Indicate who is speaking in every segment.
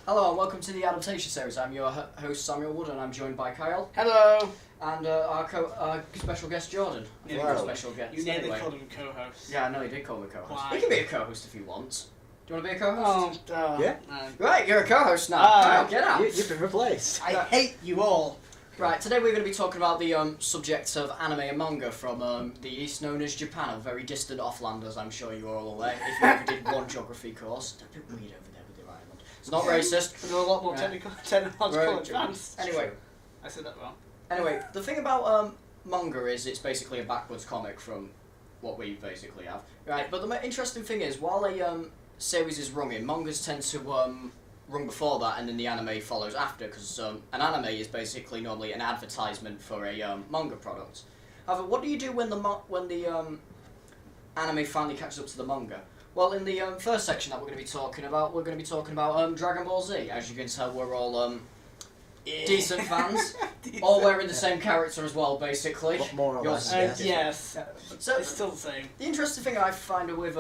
Speaker 1: Hello and welcome to the Adaptation series. I'm your host Samuel Wood and I'm joined by Kyle.
Speaker 2: Hello!
Speaker 1: And our special guest Jordan. Special guest.
Speaker 2: You nearly called him a co-host.
Speaker 1: Yeah, I know he did call me a co-host.
Speaker 2: Why?
Speaker 1: He can be a co-host if he wants. Do you want to be a co-host?
Speaker 2: Yeah.
Speaker 1: Right, you're a co-host now. Kyle, get out.
Speaker 3: You've been replaced.
Speaker 2: I hate you all.
Speaker 1: Right, today we're going to be talking about the subject of anime and manga from the East known as Japan, a very distant offland, as I'm sure you're all aware, if you ever did one geography course. Don't be weird over there with your island. It's not racist.
Speaker 2: We're a lot more technological advanced.
Speaker 1: Anyway.
Speaker 2: I said that wrong.
Speaker 1: Anyway, the thing about manga is it's basically a backwards comic from what we basically have. Right, but the interesting thing is, while a series is running, mangas tend to run before that and then the anime follows after, because an anime is basically normally an advertisement for a manga product. However, what do you do when the anime finally catches up to the manga? Well, in the first section that we're going to be talking about, Dragon Ball Z. As you can tell, we're all decent fans, all wearing the same character as well, basically.
Speaker 3: More or less,
Speaker 2: yes.
Speaker 1: So
Speaker 2: it's still the same.
Speaker 1: The interesting thing I find with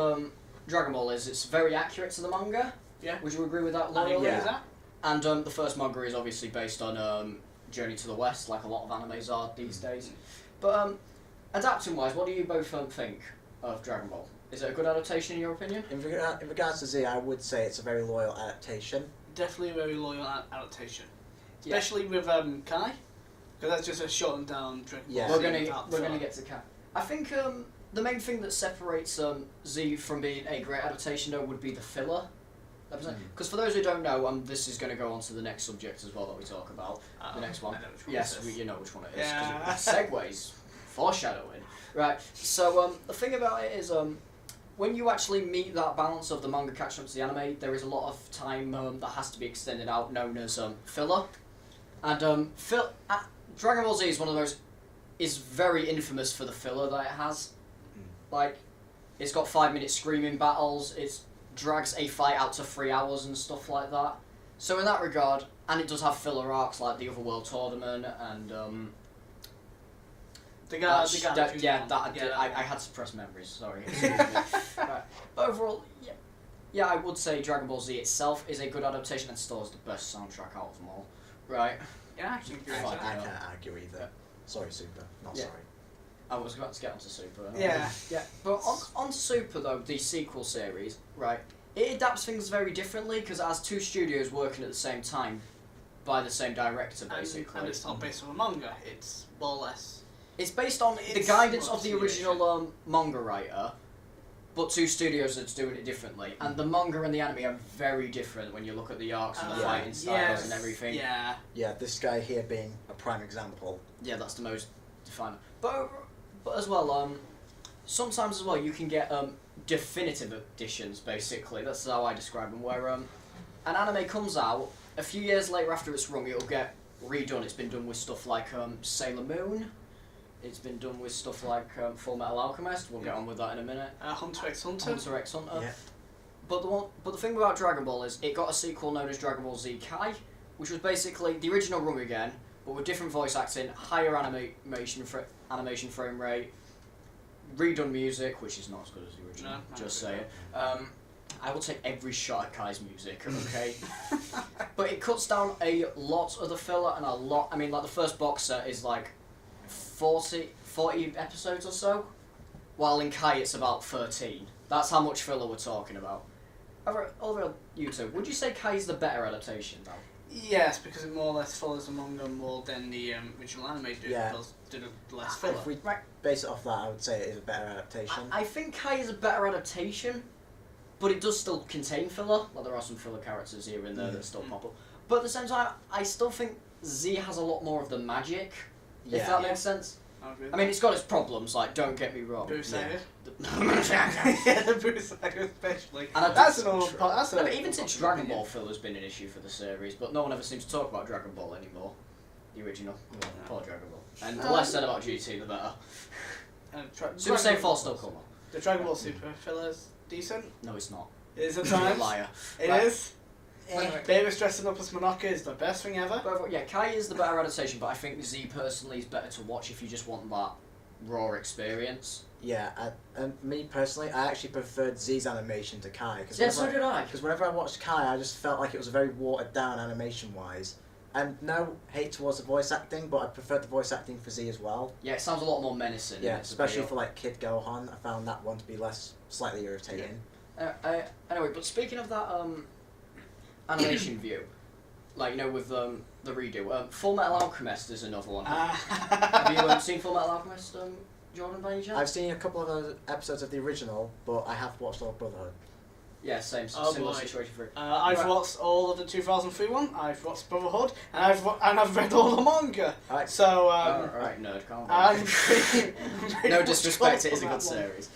Speaker 1: Dragon Ball is it's very accurate to the manga.
Speaker 2: Yeah.
Speaker 1: Would you agree with that,
Speaker 2: I
Speaker 1: Lyle?
Speaker 2: agree with that.
Speaker 1: And the first manga is obviously based on Journey to the West, like a lot of animes are these days. But adapting wise, what do you both think of Dragon Ball? Is it a good adaptation in your opinion?
Speaker 3: In regards to Z, I would say it's a very loyal adaptation.
Speaker 2: Definitely a very loyal adaptation. Especially with Kai, because that's just a shortened down Dragon Ball.
Speaker 1: Yeah. We're gonna get to Kai. I think the main thing that separates Z from being a great adaptation though would be the filler. Because for those who don't know, this is going to go on to the next subject as well that we talk about. The next one. Yes, you know which one it is.
Speaker 2: Yeah.
Speaker 1: Because it segues, foreshadowing. Right. So the thing about it is, when you actually meet that balance of the manga catching up to the anime, there is a lot of time that has to be extended out, known as filler. And Dragon Ball Z is one of those. Is very infamous for the filler that it has. Like, it's got 5-minute screaming battles. It's drags a fight out to 3 hours and stuff like that. So in that regard, and it does have filler arcs like the Otherworld Tournament and I had suppressed memories. Sorry. Right. But overall, yeah, I would say Dragon Ball Z itself is a good adaptation and still has the best soundtrack out of them all. Right.
Speaker 2: Yeah, I can agree with that.
Speaker 3: I can't argue either. Sorry, Super. Not sorry.
Speaker 1: I was about to get onto Super.
Speaker 2: Yeah.
Speaker 1: Yeah. But on Super though, the sequel series, right? It adapts things very differently because it has 2 studios working at the same time by the same director, basically.
Speaker 2: And it's not based on a manga. It's more or less.
Speaker 1: It's based on the guidance of the original manga writer, but 2 studios that's doing it differently. And the manga and the anime are very different when you look at the arcs and the fighting styles and everything.
Speaker 2: Yeah.
Speaker 3: Yeah, this guy here being a prime example.
Speaker 1: Yeah, that's the most defining. But as well, sometimes as well you can get definitive editions. Basically, that's how I describe them. Where an anime comes out a few years later after it's run, it'll get redone. It's been done with stuff like Sailor Moon. It's been done with stuff like Full Metal Alchemist. We'll get on with that in a minute.
Speaker 2: Hunter x Hunter.
Speaker 1: Hunter x Hunter.
Speaker 3: Yeah.
Speaker 1: But the thing about Dragon Ball is it got a sequel known as Dragon Ball Z Kai, which was basically the original run again, but with different voice acting, higher animation frame rate, redone music, which is not as good as the original.
Speaker 2: No,
Speaker 1: just saying. I will take every shot at Kai's music, okay? But it cuts down a lot of the filler and a lot. I mean, like the first box set is like 40 episodes or so, while in Kai it's about 13. That's how much filler we're talking about. Over you two, would you say Kai's the better adaptation though?
Speaker 2: Yes, because it more or less follows the manga more than the original anime did.
Speaker 3: Yeah.
Speaker 2: Did less filler.
Speaker 3: If we base it off that, I would say it is a better adaptation.
Speaker 1: I think Kai is a better adaptation, but it does still contain filler. Like there are some filler characters here and there that still pop up. But at the same time, I still think Z has a lot more of the magic. If that makes sense. I mean, it's got its problems. Like, don't get me wrong.
Speaker 2: Boo Saga.
Speaker 1: Yeah,
Speaker 2: the Boo Saga especially.
Speaker 1: And
Speaker 2: That's an old. That's
Speaker 1: no, but even since Dragon Ball filler's been an issue for the series, but no one ever seems to talk about Dragon Ball anymore. The original. Poor Dragon Ball. And the less said about GT, the better. Super Saiyan 4 still come on.
Speaker 2: The Dragon Ball Super filler's decent.
Speaker 1: No, it's not.
Speaker 2: It is at
Speaker 1: You're a
Speaker 2: times.
Speaker 1: liar.
Speaker 2: It is. Baby dressing up as Monoka is the best thing ever.
Speaker 1: But yeah, Kai is the better adaptation, but I think Z personally is better to watch if you just want that raw experience.
Speaker 3: Yeah, and me personally, I actually preferred Z's animation to Kai.
Speaker 1: Yeah, so did I.
Speaker 3: Because whenever I watched Kai, I just felt like it was very watered down animation-wise. And no hate towards the voice acting, but I preferred the voice acting for Z as well.
Speaker 1: Yeah, it sounds a lot more menacing.
Speaker 3: Yeah, especially for like Kid Gohan, I found that one to be slightly irritating.
Speaker 1: Anyway, but speaking of that animation view, like, you know, with the redo, Full Metal Alchemist is another one. Have you seen Full Metal Alchemist, Jordan, by any chance?
Speaker 3: I've seen a couple of those episodes of the original, but I have watched all of Brotherhood.
Speaker 1: Yeah, similar situation for it.
Speaker 2: I've watched all of the 2003 one. I've watched Brotherhood, and I've read all the manga.
Speaker 3: Right.
Speaker 2: So
Speaker 1: alright, nerd, calm down.
Speaker 2: I'm pretty
Speaker 1: No
Speaker 2: much
Speaker 1: disrespect, it is a
Speaker 2: on
Speaker 1: good
Speaker 2: that one.
Speaker 1: series.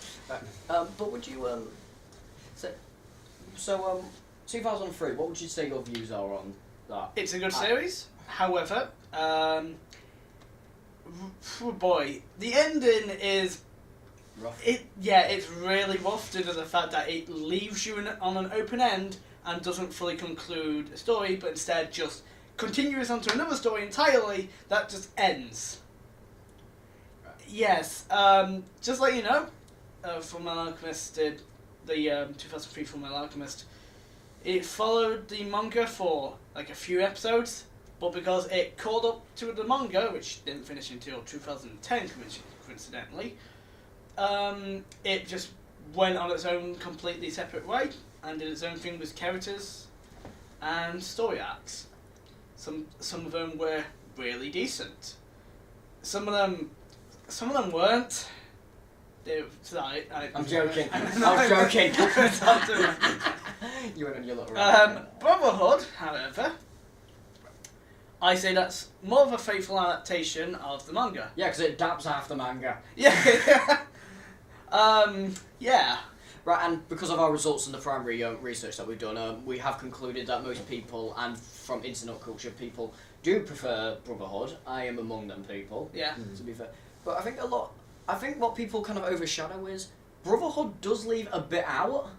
Speaker 1: But would you so 2003? What would you say your views are on that?
Speaker 2: It's a good series. However, boy, the ending is.
Speaker 1: Rough.
Speaker 2: It's really rough due to the fact that it leaves you on an open end and doesn't fully conclude a story, but instead just continues onto another story entirely that just ends.
Speaker 1: Right.
Speaker 2: Yes, just like you know, Fullmetal Alchemist did the 2003 Fullmetal Alchemist. It followed the manga for like a few episodes, but because it caught up to the manga, which didn't finish until 2010, coincidentally. It just went on its own completely separate way and did its own thing with characters and story arcs. Some of them were really decent. Some of them weren't.
Speaker 1: I'm joking. I'm joking. You went on your little rant.
Speaker 2: Brotherhood, however, I say that's more of a faithful adaptation of the manga.
Speaker 1: Yeah, because it adapts after manga.
Speaker 2: Yeah. Yeah.
Speaker 1: Right, and because of our results in the primary research that we've done, we have concluded that most people, and from internet culture, people do prefer Brotherhood. I am among them people.
Speaker 2: Yeah.
Speaker 1: To be fair, but I think what people kind of overshadow is Brotherhood does leave a bit out.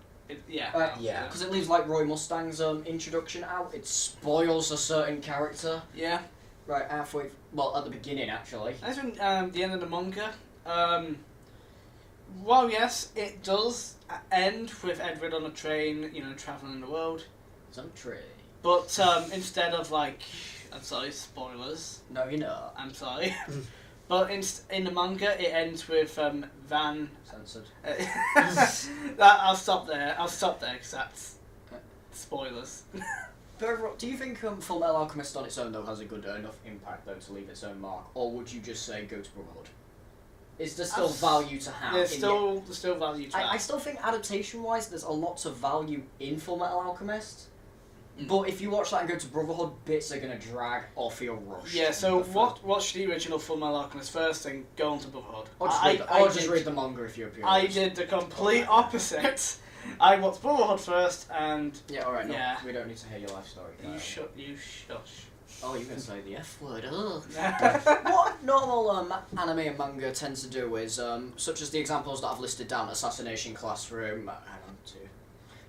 Speaker 2: Yeah.
Speaker 3: Yeah.
Speaker 1: Because it leaves like Roy Mustang's introduction out. It spoils a certain character.
Speaker 2: Yeah.
Speaker 1: Right, halfway. Well, at the beginning actually.
Speaker 2: I think the end of the manga. Well, yes, it does end with Edward on a train, traveling the world.
Speaker 1: Some tree.
Speaker 2: But instead of like, I'm sorry, spoilers.
Speaker 1: No, you're not.
Speaker 2: I'm sorry. But in the manga, it ends with Van.
Speaker 1: Censored.
Speaker 2: I'll stop there. Because that's spoilers.
Speaker 1: But overall, do you think Full Metal Alchemist on its own though has a good enough impact though to leave its own mark, or would you just say go to Brotherhood? Is there still value to have?
Speaker 2: There's still value to have.
Speaker 1: I still think adaptation-wise, there's a lot of value in Full Metal Alchemist. But if you watch that and go to Brotherhood, bits are gonna drag or feel rushed.
Speaker 2: Yeah. So watch the original Full Metal Alchemist first, and go on to Brotherhood.
Speaker 1: Or just read the manga if you're a purist.
Speaker 2: I did the complete opposite. I watched Brotherhood first, and
Speaker 1: Yeah. All right.
Speaker 2: Yeah.
Speaker 1: No, we don't need to hear your life story.
Speaker 2: you shush.
Speaker 1: Oh, you're going to say the F word, What normal anime and manga tend to do is, such as the examples that I've listed down, Assassination Classroom,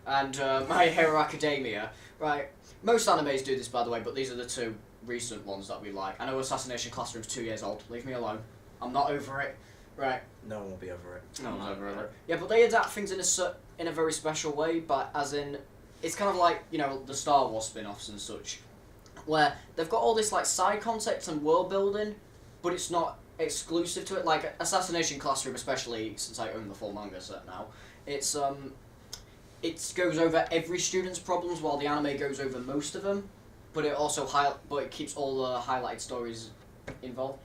Speaker 1: and My Hero Academia, right? Most animes do this, by the way, but these are the two recent ones that we like. I know Assassination Classroom's 2 years old, leave me alone. I'm not over it, right?
Speaker 3: No one will be over it.
Speaker 1: No one's over it. Yeah, but they adapt things in a very special way, but as in, it's kind of like, the Star Wars spin-offs and such, where they've got all this like side context and world building, but it's not exclusive to it. Like Assassination Classroom, especially since I own the full manga set now, it goes over every student's problems, while the anime goes over most of them. But it also it keeps all the highlighted stories involved.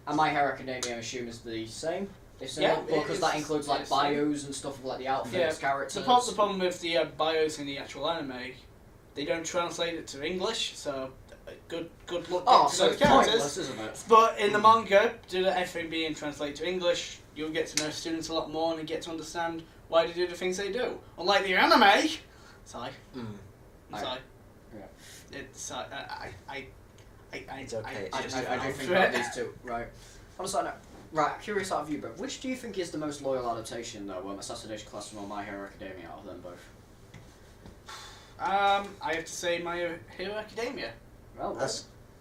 Speaker 1: And My Hero Academia, I assume, is the same.
Speaker 2: Yeah,
Speaker 1: because that includes like bios and stuff of like the outfits, characters.
Speaker 2: The problem with the bios in the actual anime, they don't translate it to English, so good luck getting to
Speaker 1: so
Speaker 2: those
Speaker 1: it's
Speaker 2: characters.
Speaker 1: pointless, isn't it?
Speaker 2: But in the manga, due to everything being translated to English, you'll get to know students a lot more and get to understand why they do the things they do. Unlike the anime, sorry, I'm sorry.
Speaker 1: Yeah.
Speaker 2: It's
Speaker 3: It's okay.
Speaker 1: I do think about these two, right? On a side note, right, curious out of you, but which do you think is the most loyal adaptation, though, Assassination Classroom or My Hero Academia, out of them both?
Speaker 2: I have to say My Hero Academia.
Speaker 1: Well,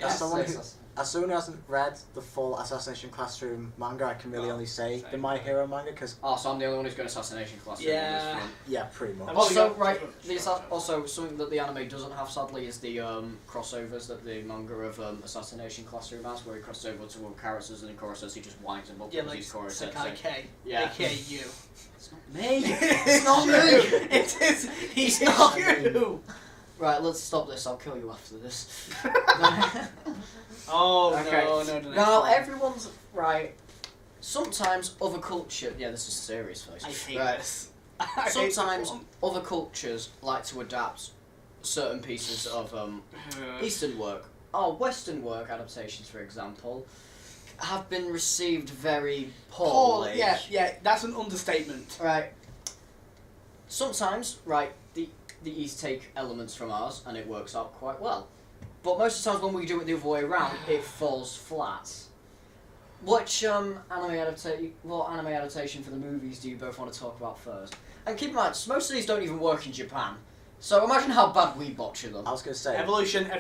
Speaker 3: As someone who, as someone who hasn't read the full Assassination Classroom manga, I can really only say the My Hero manga because
Speaker 1: So I'm the only one who's got Assassination Classroom on this one.
Speaker 3: yeah, pretty much.
Speaker 1: Also, right, also something that the anime doesn't have, sadly, is the crossovers that the manga of Assassination Classroom has, where he crosses over to other characters and in chorus says he just winds him up because he's chorus
Speaker 2: Sakai K,
Speaker 1: Yeah.
Speaker 2: aka you.
Speaker 1: It's not me! It's not me!
Speaker 2: It is.
Speaker 1: He's not
Speaker 2: you.
Speaker 1: Right, let's stop this. I'll kill you after this.
Speaker 2: Oh
Speaker 1: Okay.
Speaker 2: no.
Speaker 1: Now, everyone's... Right. Sometimes other culture... Yeah, this is a serious face.
Speaker 2: I hate
Speaker 1: Right.
Speaker 2: this.
Speaker 1: Sometimes other cultures like to adapt certain pieces of Eastern work, Western work adaptations, for example, have been received very poorly.
Speaker 2: Yeah, that's an understatement.
Speaker 1: Right. Sometimes, right, the East take elements from ours and it works out quite well. But most of the times when we do it the other way around, it falls flat. Which anime adaptation for the movies do you both want to talk about first? And keep in mind, most of these don't even work in Japan. So imagine how bad we botcher them.
Speaker 3: I was going to say...
Speaker 2: Evolution.
Speaker 3: I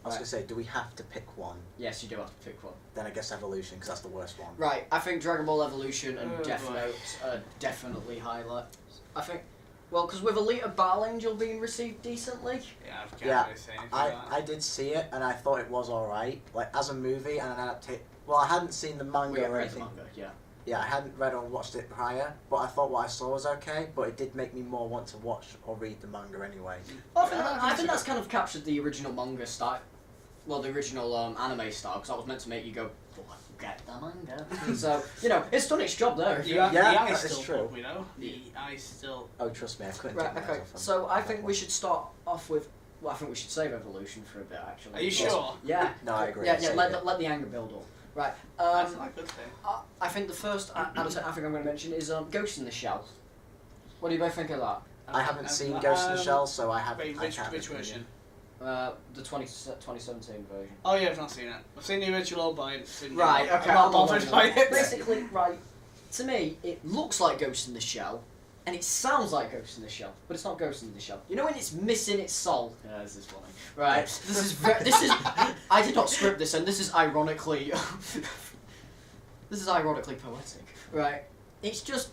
Speaker 3: was going to say, do we have to pick one?
Speaker 1: Yes, you do have to pick one.
Speaker 3: Then I guess Evolution, because that's the worst one.
Speaker 1: Right, I think Dragon Ball Evolution and
Speaker 2: Oh,
Speaker 1: Death
Speaker 2: boy.
Speaker 1: Note are definitely highlights. I think, well, because with Alita Battle Angel being received decently.
Speaker 2: Yeah, I can't
Speaker 3: Yeah,
Speaker 2: really say anything about
Speaker 3: I did see it, and I thought it was alright. Like, as a movie and an adaptation... Well, I hadn't seen the manga
Speaker 1: We
Speaker 3: or
Speaker 1: read the
Speaker 3: anything.
Speaker 1: manga, yeah.
Speaker 3: Yeah, I hadn't read or watched it prior, but I thought what I saw was okay, but it did make me more want to watch or read the manga anyway.
Speaker 1: Well, I think that's kind of captured the original manga style. Well, the original anime style, because that was meant to make you go, get the manga. So, it's done its job there.
Speaker 2: The
Speaker 3: Yeah,
Speaker 2: eye
Speaker 3: that is
Speaker 2: still
Speaker 3: true.
Speaker 2: pop, The eye still...
Speaker 3: Oh, trust me, I couldn't
Speaker 1: Right,
Speaker 3: take my
Speaker 1: okay.
Speaker 3: eyes off them.
Speaker 1: So I think we should start off with... Well, I think we should save Evolution for a bit, actually.
Speaker 2: Are you sure?
Speaker 1: Yeah.
Speaker 3: No, I agree.
Speaker 1: Yeah,
Speaker 3: Save
Speaker 1: let
Speaker 3: it.
Speaker 1: the anger build up. Right.
Speaker 2: That's not a good thing.
Speaker 1: I think the first adaptation I think I'm going to mention is Ghost in the Shell. What do you both think of that?
Speaker 3: I haven't seen Ghost in the Shell, so I haven't...
Speaker 2: Wait,
Speaker 3: I can't
Speaker 2: which
Speaker 3: have an
Speaker 2: version?
Speaker 1: The 2017 version.
Speaker 2: Oh yeah, I've not seen it. I've seen the original, but I haven't seen
Speaker 1: Right,
Speaker 2: the...
Speaker 1: okay.
Speaker 2: I'm not bothered by it.
Speaker 1: Basically, right, to me, it looks like Ghost in the Shell, and it sounds like Ghost in the Shell, but it's not Ghost in the Shell. You know when it's missing its soul? Yeah, this is funny. Right, this is, I did not script this, and this is ironically, poetic. Right, it's just,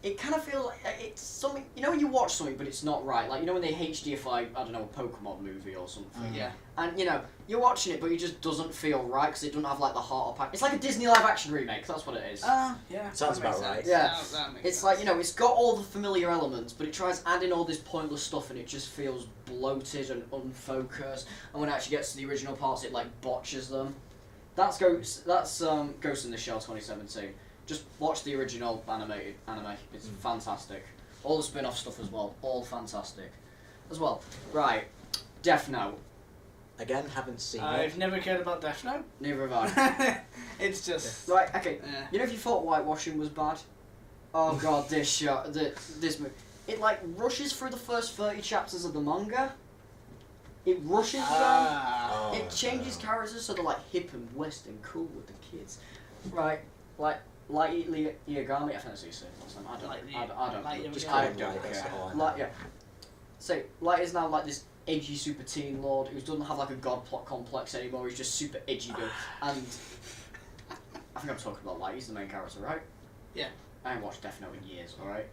Speaker 1: it kind of feels like it's something, when you watch something but it's not right, like, when they HDify, I don't know, a Pokemon movie or something.
Speaker 2: Yeah.
Speaker 1: And, you're watching it but it just doesn't feel right because it doesn't have, like, the heart or pack. It's like a Disney live-action remake, that's what it is.
Speaker 2: Yeah.
Speaker 3: Sounds
Speaker 2: that makes
Speaker 3: about right.
Speaker 2: sense.
Speaker 1: Yeah.
Speaker 2: That makes
Speaker 1: It's
Speaker 2: sense.
Speaker 1: like, it's got all the familiar elements, but it tries adding all this pointless stuff and it just feels bloated and unfocused. And when it actually gets to the original parts, it, like, botches them. That's Ghost in the Shell 2017. Just watch the original animated anime. It's fantastic. All the spin-off stuff as well. All fantastic. As well. Right. Death Note.
Speaker 3: Again, haven't seen
Speaker 2: I've
Speaker 3: it.
Speaker 2: never cared about Death Note.
Speaker 1: Neither have I.
Speaker 2: It's just...
Speaker 1: Right, okay.
Speaker 2: Yeah.
Speaker 1: If you thought whitewashing was bad, oh god, this movie. It, like, rushes through the first 30 chapters of the manga. It rushes them.
Speaker 3: Oh,
Speaker 1: It changes
Speaker 3: no.
Speaker 1: characters so they're, like, hip and west and cool with the kids. Right, like Iagami, I think that's how you say it last time. I don't
Speaker 2: Light
Speaker 1: know. Just
Speaker 2: Iagami.
Speaker 1: I
Speaker 3: Light,
Speaker 1: don't
Speaker 3: that's
Speaker 1: care.
Speaker 3: all I know.
Speaker 1: Light, yeah. So, Light is now, like, this edgy super teen lord who doesn't have, like, a god plot complex anymore. He's just super edgy dude. And I think I'm talking about Light. He's the main character, right?
Speaker 2: Yeah.
Speaker 1: I haven't watched Death Note in years, alright?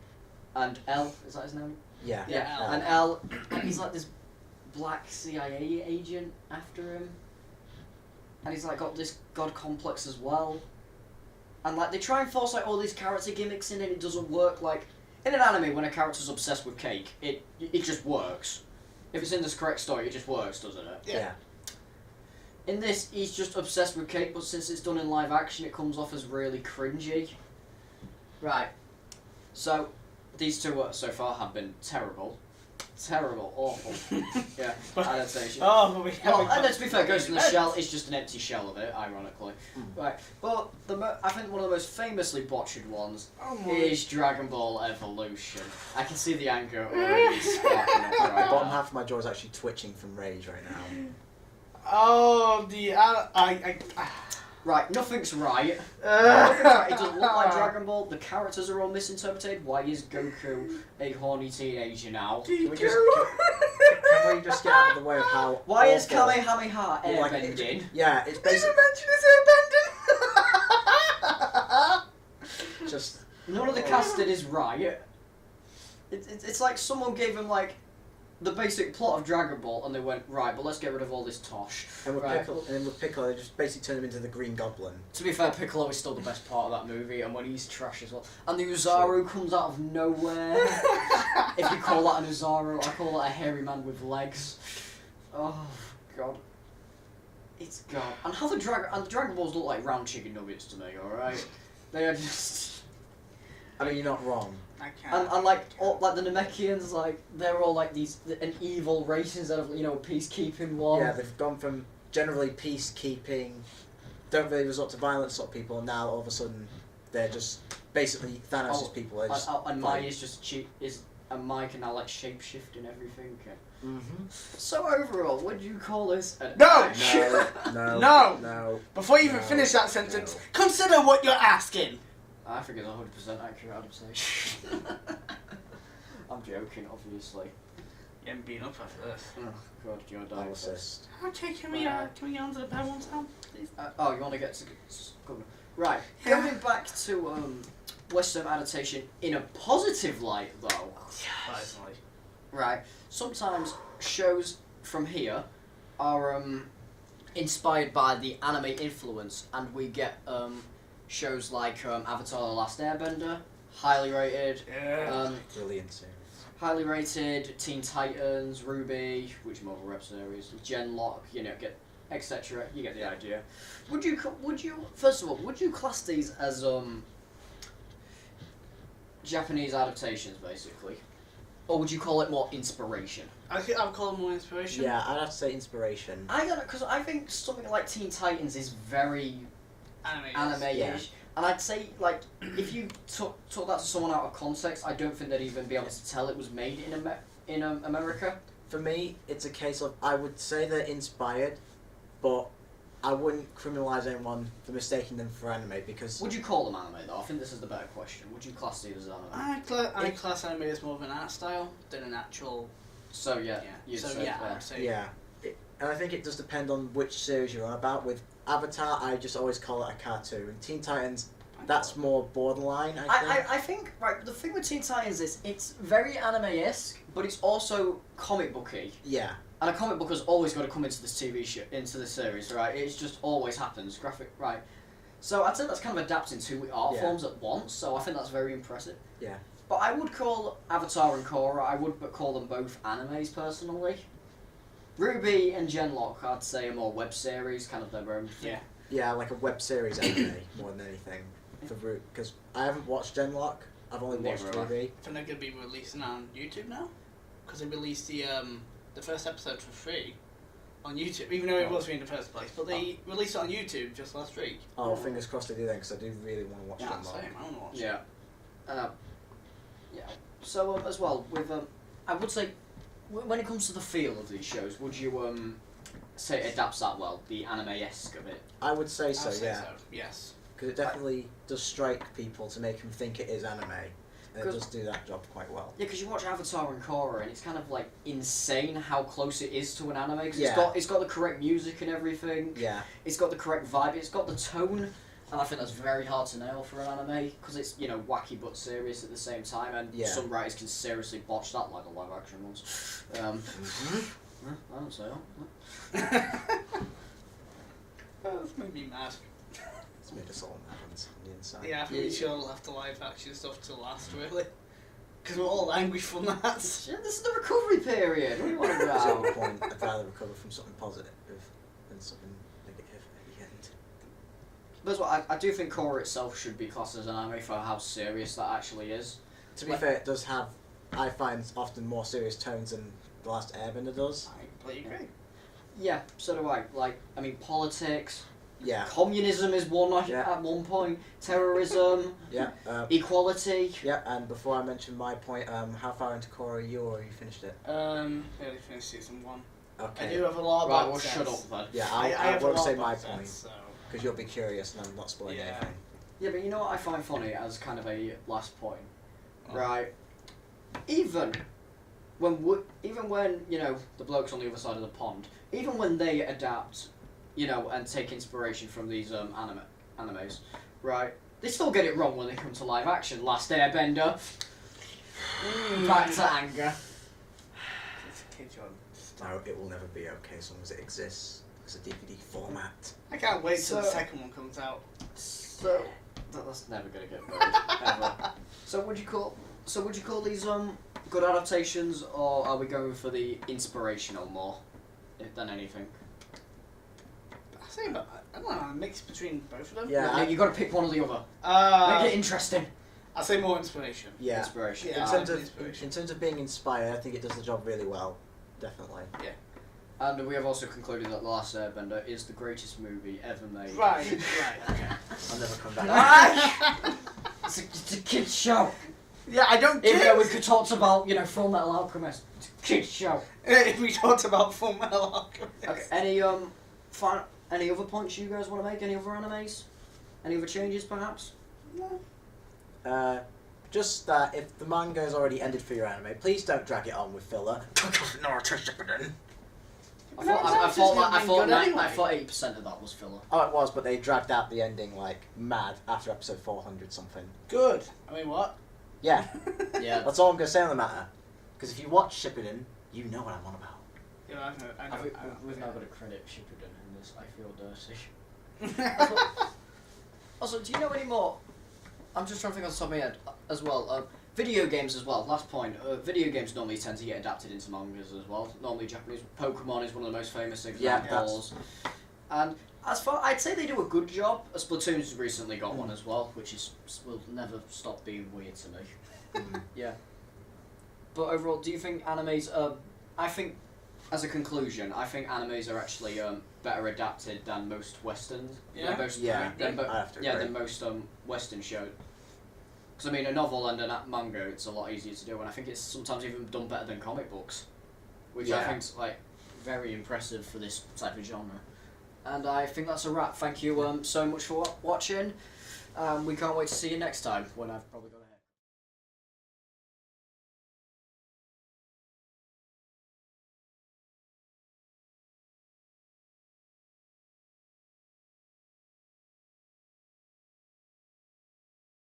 Speaker 1: And L, is that his name?
Speaker 3: Yeah.
Speaker 2: Yeah, L.
Speaker 1: And L, and he's like this black CIA agent after him. And he's like got this god complex as well. And like they try and force like all these character gimmicks in and it doesn't work. Like in an anime when a character's obsessed with cake, it just works. If it's in this correct story, it just works, doesn't it?
Speaker 3: Yeah.
Speaker 1: In this, he's just obsessed with cake, but since it's done in live action, it comes off as really cringy. Right. So, these two so far have been terrible. Terrible, awful. Yeah, adaptation.
Speaker 2: Oh, but we
Speaker 1: Well,
Speaker 2: haven't
Speaker 1: and to be fair, Ghost in the
Speaker 2: got-
Speaker 1: Shell is just an empty shell of it, ironically. Right, but I think one of the most famously botched ones is Dragon Ball Evolution. I can see the anger already sparking up
Speaker 3: The
Speaker 1: right
Speaker 3: bottom
Speaker 1: now.
Speaker 3: half of my jaw is actually twitching from rage right now.
Speaker 2: Oh, the...
Speaker 1: Right, nothing's right. Nothing's right. It doesn't look like Dragon Ball. The characters are all misinterpreted. Why is Goku a horny teenager now?
Speaker 3: Can we just, can before you just get out of the way of how.
Speaker 1: Why is
Speaker 3: awful-
Speaker 1: Kamehameha
Speaker 3: Like,
Speaker 1: airbending?
Speaker 3: Yeah, it's
Speaker 2: Did
Speaker 3: basically
Speaker 2: you mention his airbending?
Speaker 3: just.
Speaker 1: None of the casting is right. It's like someone gave him like the basic plot of Dragon Ball and they went, right, but let's get rid of all this tosh.
Speaker 3: And with,
Speaker 1: Right.
Speaker 3: Piccolo, they just basically turn him into the Green Goblin.
Speaker 1: To be fair, Piccolo is still the best part of that movie, and when he's trash as well. And the Uzaru comes out of nowhere. If you call that an Uzaru, I call that a hairy man with legs. Oh god. It's god. And how the Dragon Balls look like round chicken nuggets to me, alright? They are just.
Speaker 3: I mean, you're not wrong.
Speaker 2: I can't.
Speaker 1: And like the Namekians, like they're all like an evil race instead of peacekeeping one.
Speaker 3: Yeah, they've gone from generally peacekeeping, don't really resort to violence sort of people, and now all of a sudden they're just basically Thanos' people. They're just
Speaker 1: And Mai is just and Mai can now like shapeshift and everything. So overall, would you call this an
Speaker 2: No!
Speaker 3: No.
Speaker 2: Before you even
Speaker 3: No,
Speaker 2: finish that sentence,
Speaker 3: no.
Speaker 2: consider what you're asking.
Speaker 1: I think it's 100% accurate adaptation. I'm joking, obviously.
Speaker 2: You haven't been up after this.
Speaker 1: Oh god, you're dying.
Speaker 3: Analysis.
Speaker 2: Okay, can we get on to the bad one now, please?
Speaker 1: Oh, you want to get to good. Right,
Speaker 2: Yeah.
Speaker 1: going back to Western adaptation in a positive light, though.
Speaker 2: Personally.
Speaker 1: Right, sometimes shows from here are inspired by the anime influence, and we get shows like Avatar: The Last Airbender, highly rated.
Speaker 2: Yeah.
Speaker 3: Brilliant series.
Speaker 1: Highly rated, Teen Titans, Ruby, which Marvel Rep series, Genlock, etc. You get the idea. Would you first of all, would you class these as Japanese adaptations, basically, or would you call it more inspiration?
Speaker 2: I would call it more inspiration.
Speaker 3: Yeah, I'd have to say inspiration.
Speaker 1: Because I think something like Teen Titans is very anime-ish.
Speaker 3: Yeah.
Speaker 1: And I'd say, like, if you took that to someone out of context, I don't think they'd even be able to tell it was made in America.
Speaker 3: For me, it's a case of I would say they're inspired, but I wouldn't criminalise anyone for mistaking them for anime because.
Speaker 1: Would you call them anime, though? I think this is the better question. Would you class these as anime?
Speaker 2: I class anime as more of an art style than an actual.
Speaker 1: So, yeah. You'd
Speaker 2: So
Speaker 1: say
Speaker 2: yeah,
Speaker 1: fair.
Speaker 2: I would say.
Speaker 3: Yeah, and I think it does depend on which series you're on about. With Avatar, I just always call it a cartoon. Teen Titans, that's more borderline.
Speaker 1: I think, right, the thing with Teen Titans is it's very anime-esque, but it's also comic booky.
Speaker 3: Yeah.
Speaker 1: And a comic book has always got to come into this TV show, into the series, right? It just always happens. Graphic, right? So I'd say that's kind of adapting two art forms at once. So I think that's very impressive.
Speaker 3: Yeah.
Speaker 1: But I would call Avatar and Korra, I would call them both animes personally. Ruby and Genlock, I'd say, are more web series, kind of their own thing.
Speaker 2: Yeah.
Speaker 3: Yeah, like a web series anime more than anything. Because I haven't watched Genlock. I've only watched
Speaker 1: Neither have I.
Speaker 3: Ruby.
Speaker 2: I think they're going to be releasing on YouTube now, because they released the first episode for free on YouTube, even though it was free in the first place. But they released it on YouTube just last week.
Speaker 3: Oh, fingers crossed they do then, because I do really want to watch
Speaker 2: Yeah,
Speaker 3: Genlock.
Speaker 2: same. I want to watch it.
Speaker 1: Yeah. Yeah. So as well with I would say when it comes to the feel of these shows, would you say it adapts that well, the anime-esque of it?
Speaker 3: I would say so,
Speaker 2: I'd say
Speaker 3: yeah.
Speaker 2: so, yes.
Speaker 3: Because it definitely does strike people to make them think it is anime. And it does do that job quite well.
Speaker 1: Yeah, because you watch Avatar and Korra, and it's kind of like insane how close it is to an anime. Because
Speaker 3: Yeah.
Speaker 1: it's got the correct music and everything.
Speaker 3: Yeah.
Speaker 1: It's got the correct vibe. It's got the tone, and I think that's very hard to nail for an anime because it's wacky but serious at the same time. And
Speaker 3: Yeah.
Speaker 1: some writers can seriously botch that like a live action ones. I don't say that.
Speaker 2: That's made me mad.
Speaker 3: It's made us all mad on the inside.
Speaker 2: Yeah, I'm pretty sure we'll have to live action stuff to last, really. Because we're all angry from that.
Speaker 1: Yeah, this is the recovery period. What do you want
Speaker 3: At some
Speaker 1: about?
Speaker 3: point, I'd rather recover from something positive than something negative at the end.
Speaker 1: But as well, I do think Korra itself should be classed as an anime for how serious that actually is.
Speaker 3: To be fair, it does have, I find, often more serious tones than The Last Airbender does.
Speaker 2: I completely agree.
Speaker 1: Yeah, so do I. Politics,
Speaker 3: Yeah.
Speaker 1: communism is one
Speaker 3: Yeah.
Speaker 1: at one point, terrorism,
Speaker 3: Yeah.
Speaker 1: equality.
Speaker 3: Yeah, and before I mention my point, how far into Korra are you, or have you finished it?
Speaker 2: Barely finished season 1.
Speaker 3: Okay.
Speaker 2: I do have a lot
Speaker 1: Right,
Speaker 2: about
Speaker 1: well, shut up then.
Speaker 3: Yeah,
Speaker 2: I
Speaker 3: I
Speaker 2: have a
Speaker 3: won't
Speaker 2: lot
Speaker 3: say
Speaker 2: about
Speaker 3: my
Speaker 2: that,
Speaker 3: point,
Speaker 2: so...
Speaker 3: because you'll be curious and I'm not spoiling
Speaker 2: Yeah.
Speaker 3: anything.
Speaker 1: Yeah, but you know what I find funny as kind of a last point?
Speaker 2: Oh.
Speaker 1: Right. Even even when the blokes on the other side of the pond, even when they adapt, and take inspiration from these animes, right? They still get it wrong when they come to live action. Last Airbender. Back to anger.
Speaker 3: No, it will never be okay as long as it exists as a DVD format.
Speaker 2: I can't wait till the second one comes out.
Speaker 1: So that's never gonna get made ever. So would you call these good adaptations, or are we going for the inspirational more than anything?
Speaker 2: I don't know, a mix between both of them.
Speaker 3: Yeah,
Speaker 1: You got to pick one or the other. Make it interesting.
Speaker 2: I'll say more inspiration.
Speaker 3: Yeah.
Speaker 1: Inspiration.
Speaker 2: Yeah.
Speaker 3: In terms of being inspired, I think it does the job really well. Definitely.
Speaker 2: Yeah.
Speaker 1: And we have also concluded that The Last Airbender is the greatest movie ever made.
Speaker 2: Right. Okay.
Speaker 3: I'll never come back.
Speaker 1: It's a kids show.
Speaker 2: Yeah, I don't
Speaker 1: Even
Speaker 2: care.
Speaker 1: though we could talk about Full Metal Alchemist, it's a kids show.
Speaker 2: If we talked about Full Metal Alchemist.
Speaker 1: Okay. Any other points you guys want to make? Any other animes? Any other changes, perhaps?
Speaker 2: No.
Speaker 3: Just that if the manga has already ended for your anime, please don't drag it on with filler.
Speaker 1: I thought 80% of that was filler.
Speaker 3: Oh, it was, but they dragged out the ending like mad after episode 400 something.
Speaker 2: Good. I mean, what?
Speaker 3: Yeah,
Speaker 1: Yeah.
Speaker 3: that's all I'm gonna say on the matter. Because if you watch Shippuden, you know what I'm on about.
Speaker 2: Yeah, I know.
Speaker 1: We've now got to credit Shippuden in this. I feel dirty. Also, do you know any more? I'm just trying to think on the top of my head as well. Video games as well. Last point. Video games normally tend to get adapted into mangas as well. Normally Japanese. Pokemon is one of the most famous examples. And as far, I'd say they do a good job. Splatoon's recently got one as well, which will never stop being weird to me. Yeah. But overall, do you think animes? I think, as a conclusion, I think animes are actually better adapted than most westerns.
Speaker 2: Yeah.
Speaker 1: Than most Western shows. Because I mean, a novel and a manga, it's a lot easier to do, and I think it's sometimes even done better than comic books, which I think's like very impressive for this type of genre. And I think that's a wrap. Thank you so much for watching. We can't wait to see you next time when I've probably got.